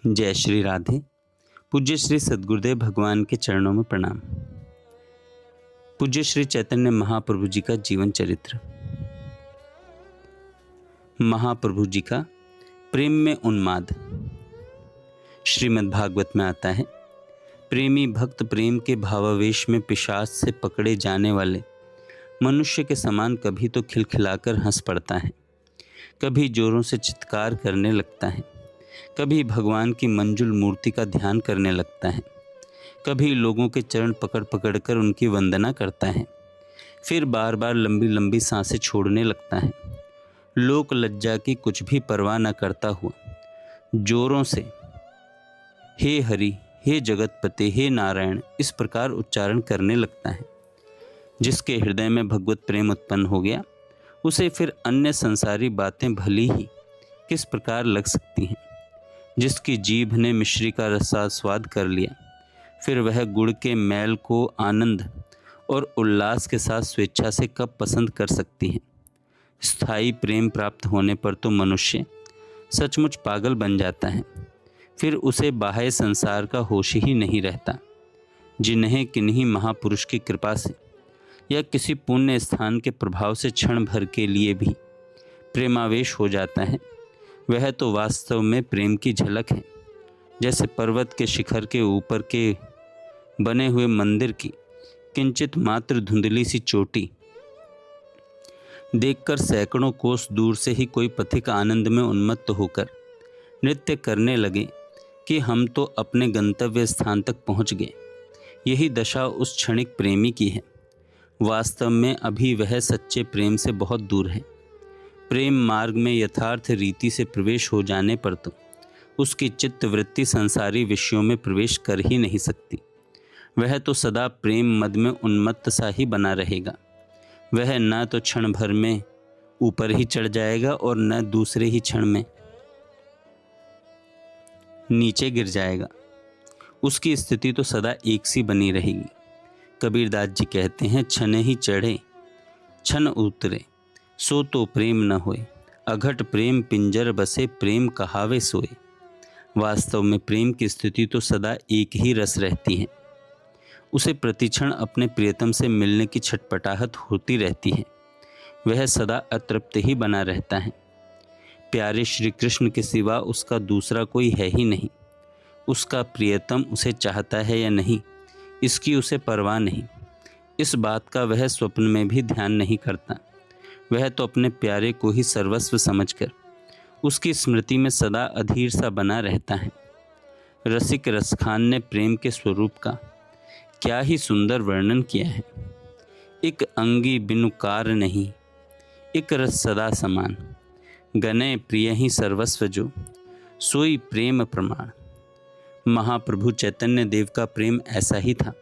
जय श्री राधे। पूज्य श्री सद्गुरुदेव भगवान के चरणों में प्रणाम। पूज्य श्री चैतन्य महाप्रभु जी का जीवन चरित्र। महाप्रभु जी का प्रेम में उन्माद। श्रीमद् भागवत में आता है, प्रेमी भक्त प्रेम के भावावेश में पिशाच से पकड़े जाने वाले मनुष्य के समान कभी तो खिलखिलाकर हंस पड़ता है, कभी जोरों से चित्कार करने लगता है, कभी भगवान की मंजुल मूर्ति का ध्यान करने लगता है, कभी लोगों के चरण पकड़ पकड़ कर उनकी वंदना करता है, फिर बार बार लंबी लंबी सांसें छोड़ने लगता है। लोक लज्जा की कुछ भी परवाह न करता हुआ जोरों से हे हरि, हे जगतपते, हे नारायण इस प्रकार उच्चारण करने लगता है। जिसके हृदय में भगवत प्रेम उत्पन्न हो गया, उसे फिर अन्य संसारी बातें भली ही किस प्रकार लग सकती हैं। जिसकी जीभ ने मिश्री का रसास्वाद कर लिया, फिर वह गुड़ के मैल को आनंद और उल्लास के साथ स्वेच्छा से कब पसंद कर सकती है। स्थायी प्रेम प्राप्त होने पर तो मनुष्य सचमुच पागल बन जाता है, फिर उसे बाह्य संसार का होश ही नहीं रहता। जिन्हें किन्हीं महापुरुष की कृपा से या किसी पुण्य स्थान के प्रभाव से क्षण भर के लिए भी प्रेमावेश हो जाता है, वह तो वास्तव में प्रेम की झलक है। जैसे पर्वत के शिखर के ऊपर के बने हुए मंदिर की किंचित मात्र धुंधली सी चोटी देखकर सैकड़ों कोस दूर से ही कोई पथिक आनंद में उन्मत्त होकर नृत्य करने लगे कि हम तो अपने गंतव्य स्थान तक पहुंच गए। यही दशा उस क्षणिक प्रेमी की है। वास्तव में अभी वह सच्चे प्रेम से बहुत दूर है। प्रेम मार्ग में यथार्थ रीति से प्रवेश हो जाने पर तो उसकी चित्त वृत्ति संसारी विषयों में प्रवेश कर ही नहीं सकती। वह तो सदा प्रेम मद में उन्मत्त सा ही बना रहेगा। वह न तो क्षण भर में ऊपर ही चढ़ जाएगा और न दूसरे ही क्षण में नीचे गिर जाएगा। उसकी स्थिति तो सदा एक सी बनी रहेगी। कबीरदास जी कहते हैं, क्षण ही चढ़े क्षण उतरे, सो तो प्रेम न होए, अघट प्रेम पिंजर बसे, प्रेम कहावे सोए। वास्तव में प्रेम की स्थिति तो सदा एक ही रस रहती है। उसे प्रतिक्षण अपने प्रियतम से मिलने की छटपटाहट होती रहती है। वह सदा अतृप्त ही बना रहता है। प्यारे श्री कृष्ण के सिवा उसका दूसरा कोई है ही नहीं। उसका प्रियतम उसे चाहता है या नहीं, इसकी उसे परवाह नहीं। इस बात का वह स्वप्न में भी ध्यान नहीं करता। वह तो अपने प्यारे को ही सर्वस्व समझकर उसकी स्मृति में सदा अधीर सा बना रहता है। रसिक रसखान ने प्रेम के स्वरूप का क्या ही सुंदर वर्णन किया है। एक अंगी बिनु कार नहीं, एक रस सदा समान, गने प्रिय ही सर्वस्व जो, सोई प्रेम प्रमाण। महाप्रभु चैतन्य देव का प्रेम ऐसा ही था।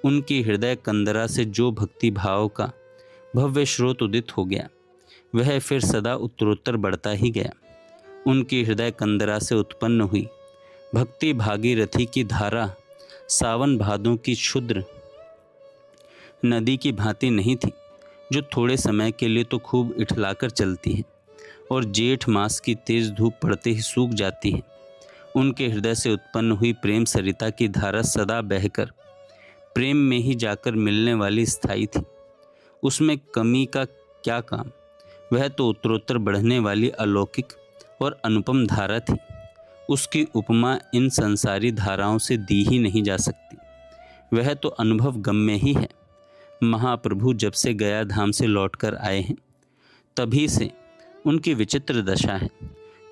उनकी हृदय कंदरा से जो भक्ति भाव का भव्य स्रोत उदित हो गया, वह फिर सदा उत्तरोत्तर बढ़ता ही गया। उनकी हृदय कंदरा से उत्पन्न हुई भक्ति भागीरथी की धारा सावन भादों की क्षुद्र नदी की भांति नहीं थी, जो थोड़े समय के लिए तो खूब इठलाकर चलती है और जेठ मास की तेज धूप पड़ते ही सूख जाती है। उनके हृदय से उत्पन्न हुई प्रेम सरिता की धारा सदा बहकर प्रेम में ही जाकर मिलने वाली स्थायी थी। उसमें कमी का क्या काम। वह तो उत्तरोत्तर बढ़ने वाली अलौकिक और अनुपम धारा थी। उसकी उपमा इन संसारी धाराओं से दी ही नहीं जा सकती। वह तो अनुभव गम्य ही है। महाप्रभु जब से गया धाम से लौटकर आए हैं, तभी से उनकी विचित्र दशा है।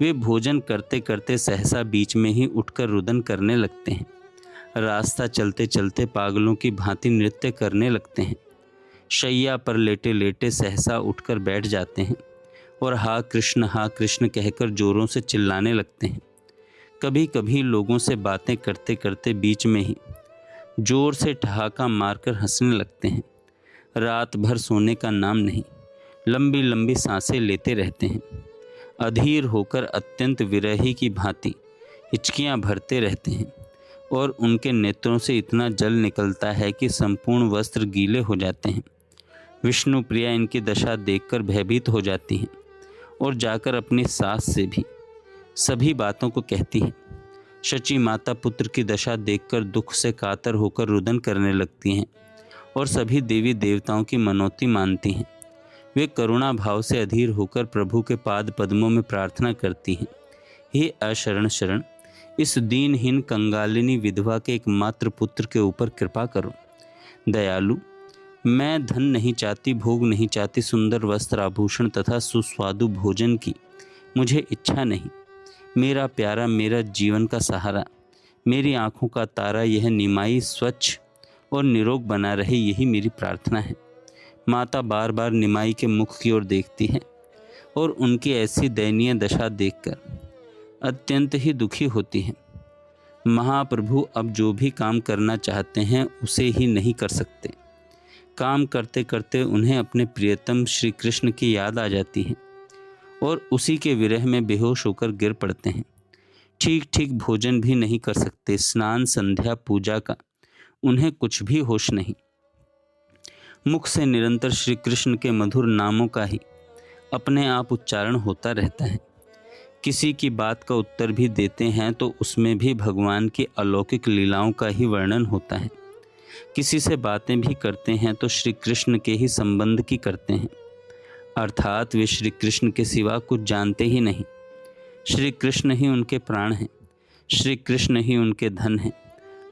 वे भोजन करते करते सहसा बीच में ही उठकर रुदन करने लगते हैं। रास्ता चलते चलते पागलों की भांति नृत्य करने लगते हैं। शैया पर लेटे लेटे सहसा उठकर बैठ जाते हैं और हा कृष्ण कहकर जोरों से चिल्लाने लगते हैं। कभी कभी लोगों से बातें करते करते बीच में ही जोर से ठहाका मारकर हंसने लगते हैं। रात भर सोने का नाम नहीं, लंबी लंबी सांसें लेते रहते हैं। अधीर होकर अत्यंत विरही की भांति हिचकियां भरते रहते हैं और उनके नेत्रों से इतना जल निकलता है कि संपूर्ण वस्त्र गीले हो जाते हैं। विष्णु प्रिया इनकी दशा देखकर भयभीत हो जाती हैं और जाकर अपनी सास से भी सभी बातों को कहती है। शची माता पुत्र की दशा देखकर दुख से कातर होकर रुदन करने लगती हैं और सभी देवी देवताओं की मनौती मानती हैं। वे करुणा भाव से अधीर होकर प्रभु के पाद पद्मों में प्रार्थना करती हैं, हे अशरण शरण, इस दीनहीन कंगालिनी विधवा के एकमात्र पुत्र के ऊपर कृपा करो। दयालु, मैं धन नहीं चाहती, भोग नहीं चाहती, सुंदर वस्त्र आभूषण तथा सुस्वादु भोजन की मुझे इच्छा नहीं। मेरा प्यारा, मेरा जीवन का सहारा, मेरी आँखों का तारा, यह निमाई स्वच्छ और निरोग बना रहे, यही मेरी प्रार्थना है। माता बार बार निमाई के मुख की ओर देखती है और उनकी ऐसी दयनीय दशा देखकर अत्यंत ही दुखी होती है। महाप्रभु अब जो भी काम करना चाहते हैं उसे ही नहीं कर सकते। काम करते करते उन्हें अपने प्रियतम श्री कृष्ण की याद आ जाती है और उसी के विरह में बेहोश होकर गिर पड़ते हैं। ठीक ठीक भोजन भी नहीं कर सकते, स्नान संध्या पूजा का उन्हें कुछ भी होश नहीं। मुख से निरंतर श्री कृष्ण के मधुर नामों का ही अपने आप उच्चारण होता रहता है। किसी की बात का उत्तर भी देते हैं तो उसमें भी भगवान की अलौकिक लीलाओं का ही वर्णन होता है। किसी से बातें भी करते हैं तो श्री कृष्ण के ही संबंध की करते हैं, अर्थात वे श्री कृष्ण के सिवा कुछ जानते ही नहीं। श्री कृष्ण ही उनके प्राण हैं, श्री कृष्ण ही उनके धन हैं,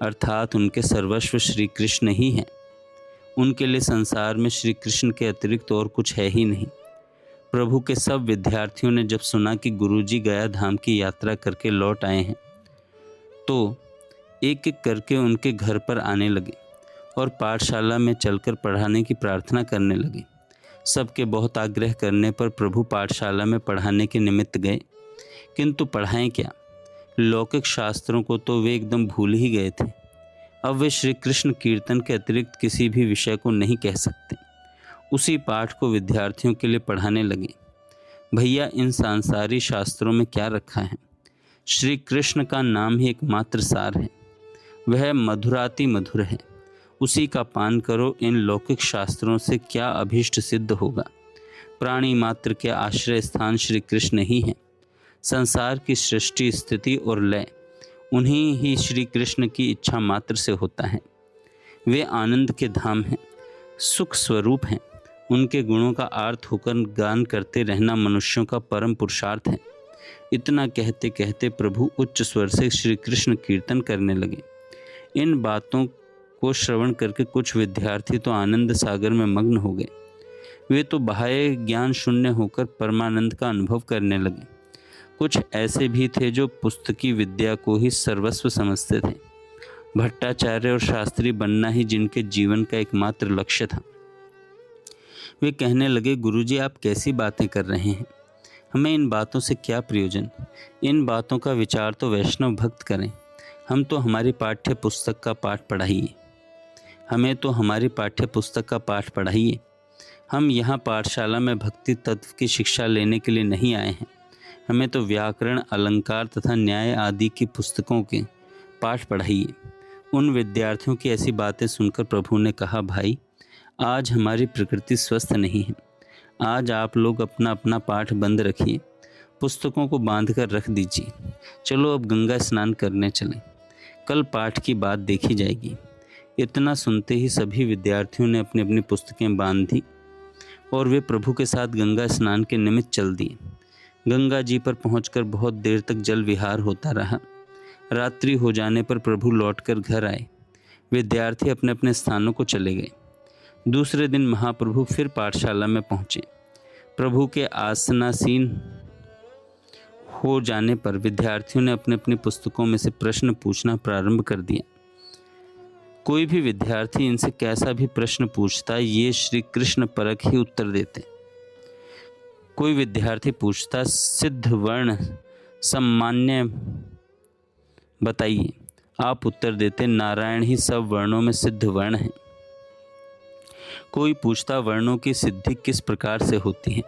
अर्थात उनके सर्वस्व श्री कृष्ण ही हैं। उनके लिए संसार में श्री कृष्ण के अतिरिक्त और कुछ है ही नहीं। प्रभु के सब विद्यार्थियों ने जब सुना कि गुरुजी गया धाम की यात्रा करके लौट आए हैं तो एक एक करके उनके घर पर आने लगे और पाठशाला में चलकर पढ़ाने की प्रार्थना करने लगे। सबके बहुत आग्रह करने पर प्रभु पाठशाला में पढ़ाने के निमित्त गए, किंतु पढ़ाएं क्या, लौकिक शास्त्रों को तो वे एकदम भूल ही गए थे। अब वे श्री कृष्ण कीर्तन के अतिरिक्त किसी भी विषय को नहीं कह सकते। उसी पाठ को विद्यार्थियों के लिए पढ़ाने लगे। भैया, इन सांसारी शास्त्रों में क्या रखा है? श्री कृष्ण का नाम ही एकमात्र सार है, वह मधुराति मधुर है, उसी का पान करो। इन लौकिक शास्त्रों से क्या अभीष्ट सिद्ध होगा? प्राणी मात्र के आश्रय स्थान श्री कृष्ण ही हैं। संसार की सृष्टि, स्थिति और लय उन्हीं ही श्री कृष्ण की इच्छा मात्र से होता है। वे आनंद के धाम हैं, सुख स्वरूप हैं। उनके गुणों का आर्त होकर गान करते रहना मनुष्यों का परम पुरुषार्थ है। इतना कहते कहते प्रभु उच्च स्वर से श्री कृष्ण कीर्तन करने लगे। इन बातों को श्रवण करके कुछ विद्यार्थी तो आनंद सागर में मग्न हो गए। वे तो बाह्य ज्ञान शून्य होकर परमानंद का अनुभव करने लगे। कुछ ऐसे भी थे जो पुस्तकी विद्या को ही सर्वस्व समझते थे। भट्टाचार्य और शास्त्री बनना ही जिनके जीवन का एकमात्र लक्ष्य था। वे कहने लगे, गुरुजी आप कैसी बातें कर रहे हैं? हमें इन बातों से क्या प्रयोजन? इन बातों का विचार तो वैष्णव भक्त करें। हम तो हमारी पाठ्य पुस्तक का पाठ पढ़ाइए। हमें तो हमारी पाठ्य पुस्तक का पाठ पढ़ाइए। हम यहाँ पाठशाला में भक्ति तत्व की शिक्षा लेने के लिए नहीं आए हैं। हमें तो व्याकरण, अलंकार तथा न्याय आदि की पुस्तकों के पाठ पढ़ाइए। उन विद्यार्थियों की ऐसी बातें सुनकर प्रभु ने कहा, भाई आज हमारी प्रकृति स्वस्थ नहीं है। आज आप लोग अपना अपना पाठ बंद रखिए, पुस्तकों को बांध कर रख दीजिए। चलो अब गंगा स्नान करने चलें, कल पाठ की बात देखी जाएगी। इतना सुनते ही सभी विद्यार्थियों ने अपनी अपनी पुस्तकें बांध दी और वे प्रभु के साथ गंगा स्नान के निमित्त चल दिए। गंगा जी पर पहुंचकर बहुत देर तक जल विहार होता रहा। रात्रि हो जाने पर प्रभु लौटकर घर आए। विद्यार्थी अपने अपने स्थानों को चले गए। दूसरे दिन महाप्रभु फिर पाठशाला में पहुँचे। प्रभु के आसनासीन हो जाने पर विद्यार्थियों ने अपनी अपनी पुस्तकों में से प्रश्न पूछना प्रारंभ कर दिया। कोई भी विद्यार्थी इनसे कैसा भी प्रश्न पूछता, ये श्री कृष्ण परक ही उत्तर देते। कोई विद्यार्थी पूछता, सिद्ध वर्ण सामान्य बताइए, आप उत्तर देते, नारायण ही सब वर्णों में सिद्ध वर्ण है। कोई पूछता, वर्णों की सिद्धि किस प्रकार से होती है?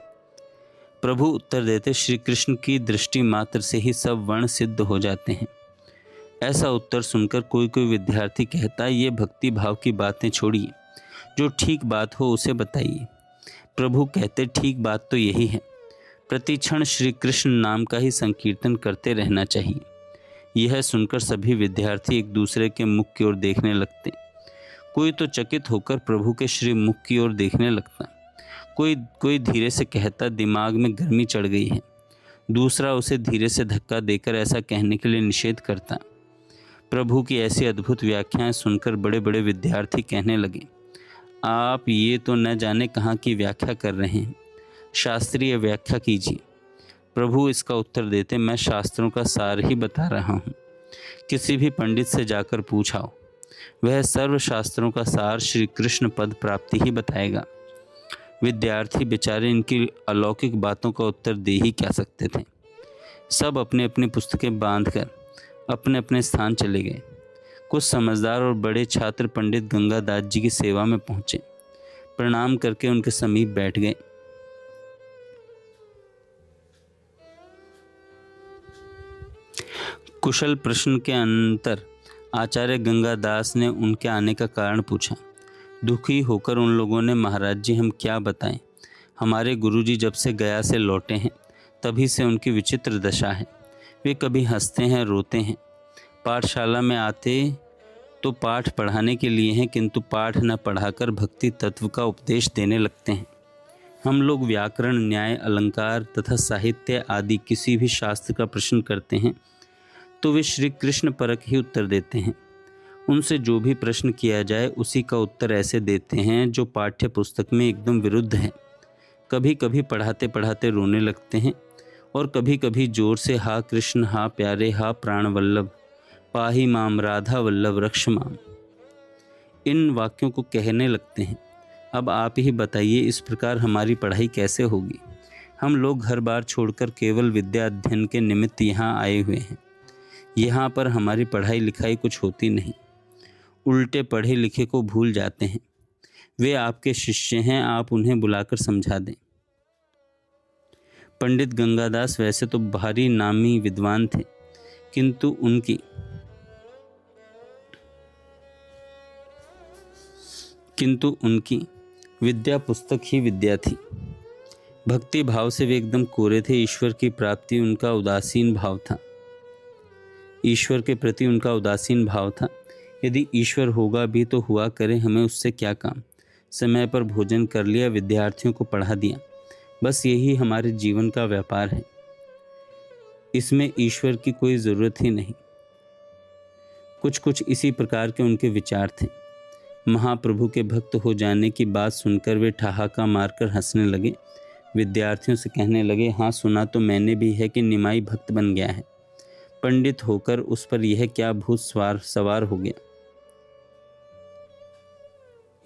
प्रभु उत्तर देते, श्री कृष्ण की दृष्टि मात्र से ही सब वर्ण सिद्ध हो जाते हैं। ऐसा उत्तर सुनकर कोई कोई विद्यार्थी कहता, ये भक्ति भाव की बातें छोड़िए, जो ठीक बात हो उसे बताइए। प्रभु कहते, ठीक बात तो यही है, प्रति क्षण श्री कृष्ण नाम का ही संकीर्तन करते रहना चाहिए। यह सुनकर सभी विद्यार्थी एक दूसरे के मुख की ओर देखने लगते। कोई तो चकित होकर प्रभु के श्री मुख की ओर देखने लगता, कोई धीरे से कहता दिमाग में गर्मी चढ़ गई है, दूसरा उसे धीरे से धक्का देकर ऐसा कहने के लिए निषेध करता। प्रभु की ऐसी अद्भुत व्याख्याएं सुनकर बड़े बड़े विद्यार्थी कहने लगे, आप ये तो न जाने कहाँ की व्याख्या कर रहे हैं, शास्त्रीय व्याख्या कीजिए। प्रभु इसका उत्तर देते, मैं शास्त्रों का सार ही बता रहा हूँ, किसी भी पंडित से जाकर पूछाओ, वह सर्व शास्त्रों का सार श्री कृष्ण पद प्राप्ति ही बताएगा। विद्यार्थी बेचारे इनकी अलौकिक बातों का उत्तर दे ही क्या सकते थे। सब अपने अपनी पुस्तकें बांधकर अपने अपने स्थान चले गए। कुछ समझदार और बड़े छात्र पंडित गंगादास जी की सेवा में पहुँचे, प्रणाम करके उनके समीप बैठ गए। कुशल प्रश्न के अंतर आचार्य गंगादास ने उनके आने का कारण पूछा। दुखी होकर उन लोगों ने, महाराज जी हम क्या बताएं, हमारे गुरुजी जब से गया से लौटे हैं तभी से उनकी विचित्र दशा है। वे कभी हंसते हैं, रोते हैं। पाठशाला में आते तो पाठ पढ़ाने के लिए हैं, किंतु पाठ न पढ़ाकर भक्ति तत्व का उपदेश देने लगते हैं। हम लोग व्याकरण, न्याय, अलंकार तथा साहित्य आदि किसी भी शास्त्र का प्रश्न करते हैं तो वे श्री कृष्ण परक ही उत्तर देते हैं। उनसे जो भी प्रश्न किया जाए उसी का उत्तर ऐसे देते हैं जो पाठ्य पुस्तक में एकदम विरुद्ध है। कभी कभी पढ़ाते पढ़ाते रोने लगते हैं और कभी कभी जोर से हा कृष्ण, हा प्यारे, हा प्राण वल्लभ, पाही माम राधा वल्लभ रक्ष माम, इन वाक्यों को कहने लगते हैं। अब आप ही बताइए, इस प्रकार हमारी पढ़ाई कैसे होगी? हम लोग घर बार छोड़कर केवल विद्या अध्ययन के निमित्त यहाँ आए हुए हैं। यहाँ पर हमारी पढ़ाई लिखाई कुछ होती नहीं, उल्टे पढ़े लिखे को भूल जाते हैं। वे आपके शिष्य हैं, आप उन्हें बुलाकर समझा दें। पंडित गंगादास वैसे तो भारी नामी विद्वान थे, किंतु उनकी विद्या पुस्तक ही विद्या थी। भक्ति भाव से वे एकदम कोरे थे। ईश्वर की प्राप्ति उनका उदासीन भाव था। ईश्वर के प्रति उनका उदासीन भाव था। यदि ईश्वर होगा भी तो हुआ करे, हमें उससे क्या काम। समय पर भोजन कर लिया, विद्यार्थियों को पढ़ा दिया, बस यही हमारे जीवन का व्यापार है। इसमें ईश्वर की कोई ज़रूरत ही नहीं। कुछ इसी प्रकार के उनके विचार थे। महाप्रभु के भक्त हो जाने की बात सुनकर वे ठहाका मारकर हंसने लगे। विद्यार्थियों से कहने लगे, हाँ सुना तो मैंने भी है कि निमाई भक्त बन गया है। पंडित होकर उस पर यह क्या भूत सवार हो गया।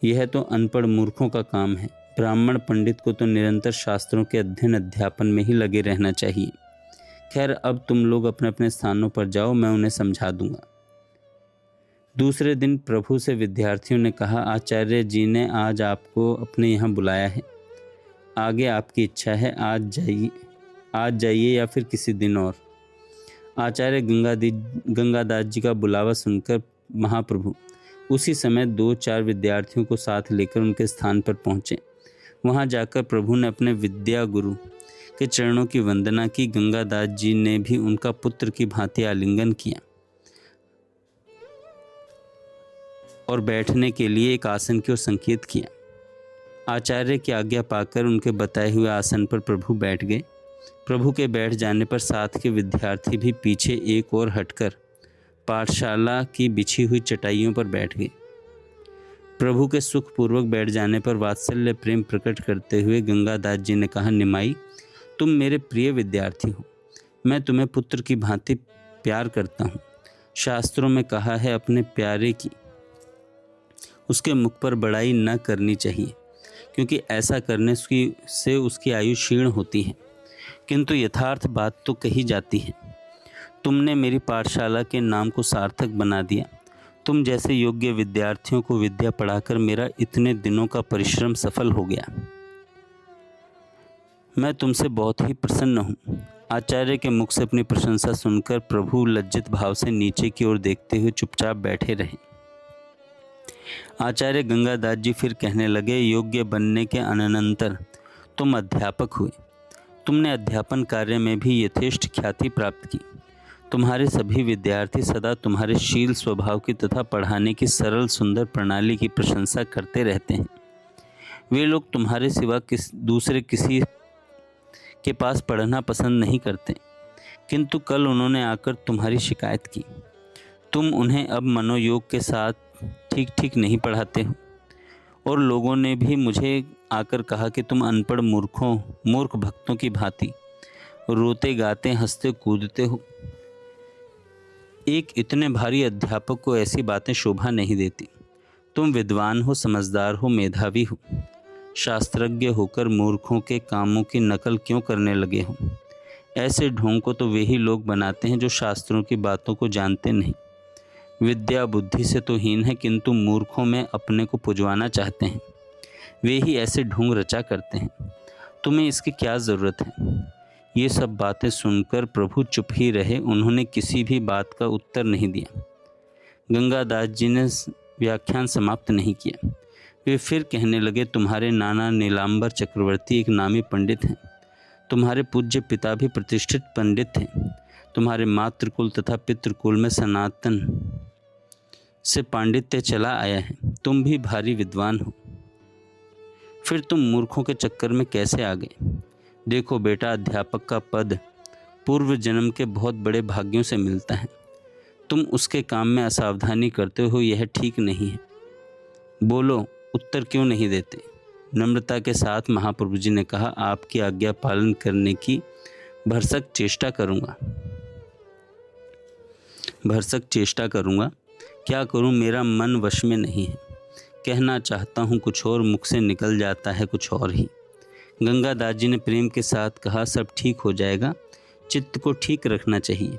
यह तो अनपढ़ मूर्खों का काम है। ब्राह्मण पंडित को तो निरंतर शास्त्रों के अध्ययन अध्यापन में ही लगे रहना चाहिए। खैर, अब तुम लोग अपने अपने स्थानों पर जाओ, मैं उन्हें समझा दूंगा। दूसरे दिन प्रभु से विद्यार्थियों ने कहा, आचार्य जी ने आज आपको अपने यहाँ बुलाया है। आगे आपकी इच्छा है, आज जाइए या फिर किसी दिन और। आचार्य गंगादास जी का बुलावा सुनकर महाप्रभु उसी समय 2-4 विद्यार्थियों को साथ लेकर उनके स्थान पर पहुँचे। वहाँ जाकर प्रभु ने अपने विद्या गुरु के चरणों की वंदना की। गंगादास जी ने भी उनका पुत्र की भांति आलिंगन किया और बैठने के लिए एक आसन की ओर संकेत किया। आचार्य की आज्ञा पाकर उनके बताए हुए आसन पर प्रभु बैठ गए। प्रभु के बैठ जाने पर साथ के विद्यार्थी भी पीछे एक ओर हटकर पाठशाला की बिछी हुई चटाइयों पर बैठ गए। प्रभु के सुखपूर्वक बैठ जाने पर वात्सल्य प्रेम प्रकट करते हुए गंगादास जी ने कहा, निमाई तुम मेरे प्रिय विद्यार्थी हो, मैं तुम्हें पुत्र की भांति प्यार करता हूँ। शास्त्रों में कहा है, अपने प्यारे की उसके मुख पर बड़ाई न करनी चाहिए, क्योंकि ऐसा करने से उसकी आयु क्षीण होती है। किंतु यथार्थ बात तो कही जाती है। तुमने मेरी पाठशाला के नाम को सार्थक बना दिया। तुम जैसे योग्य विद्यार्थियों को विद्या पढ़ाकर मेरा इतने दिनों का परिश्रम सफल हो गया। मैं तुमसे बहुत ही प्रसन्न हूँ। आचार्य के मुख से अपनी प्रशंसा सुनकर प्रभु लज्जित भाव से नीचे की ओर देखते हुए चुपचाप बैठे रहे। आचार्य गंगादास जी फिर कहने लगे, योग्य बनने के अनंतर तुम अध्यापक हुए। तुमने अध्यापन कार्य में भी यथेष्ट ख्याति प्राप्त की। तुम्हारे सभी विद्यार्थी सदा तुम्हारे शील स्वभाव की तथा पढ़ाने की सरल सुंदर प्रणाली की प्रशंसा करते रहते हैं। वे लोग तुम्हारे सिवा दूसरे किसी के पास पढ़ना पसंद नहीं करते, किंतु कल उन्होंने आकर तुम्हारी शिकायत की। तुम उन्हें अब मनोयोग के साथ ठीक ठीक नहीं पढ़ाते हो, और लोगों ने भी मुझे आकर कहा कि तुम अनपढ़ मूर्ख भक्तों की भांति रोते गाते हंसते कूदते हो। एक इतने भारी अध्यापक को ऐसी बातें शोभा नहीं देती। तुम विद्वान हो, समझदार हो, मेधावी हो, शास्त्रज्ञ होकर मूर्खों के कामों की नकल क्यों करने लगे हो? ऐसे ढोंग को तो वे ही लोग बनाते हैं जो शास्त्रों की बातों को जानते नहीं। विद्या बुद्धि से तो हीन है, किंतु मूर्खों में अपने को पुजवाना चाहते हैं। वे ही ऐसे ढोंग रचा करते हैं। तुम्हें इसकी क्या ज़रूरत है? ये सब बातें सुनकर प्रभु चुप ही रहे। उन्होंने किसी भी बात का उत्तर नहीं दिया। गंगादास जी ने व्याख्यान समाप्त नहीं किया। वे फिर कहने लगे, तुम्हारे नाना नीलांबर चक्रवर्ती एक नामी पंडित हैं। तुम्हारे पूज्य पिता भी प्रतिष्ठित पंडित थे। तुम्हारे मातृकुल तथा पितृकुल में सनातन से पांडित्य चला आया है। तुम भी भारी विद्वान हो, फिर तुम मूर्खों के चक्कर में कैसे आ गए? देखो बेटा, अध्यापक का पद पूर्व जन्म के बहुत बड़े भाग्यों से मिलता है। तुम उसके काम में असावधानी करते हो, यह ठीक नहीं है। बोलो, उत्तर क्यों नहीं देते? नम्रता के साथ महाप्रभु जी ने कहा, आपकी आज्ञा पालन करने की भरसक चेष्टा करूँगा। क्या करूँ, मेरा मन वश में नहीं है। कहना चाहता हूँ कुछ और, मुख से निकल जाता है कुछ और ही। गंगादास जी ने प्रेम के साथ कहा, सब ठीक हो जाएगा, चित्त को ठीक रखना चाहिए।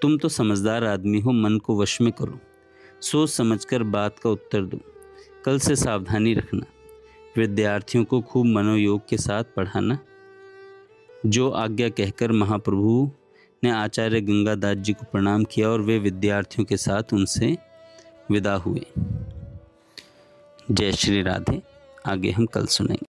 तुम तो समझदार आदमी हो, मन को वश में करो, सोच समझकर बात का उत्तर दो। कल से सावधानी रखना, विद्यार्थियों को खूब मनोयोग के साथ पढ़ाना। जो आज्ञा कहकर महाप्रभु ने आचार्य गंगादास जी को प्रणाम किया और वे विद्यार्थियों के साथ उनसे विदा हुए। जय श्री राधे। आगे हम कल सुनेंगे।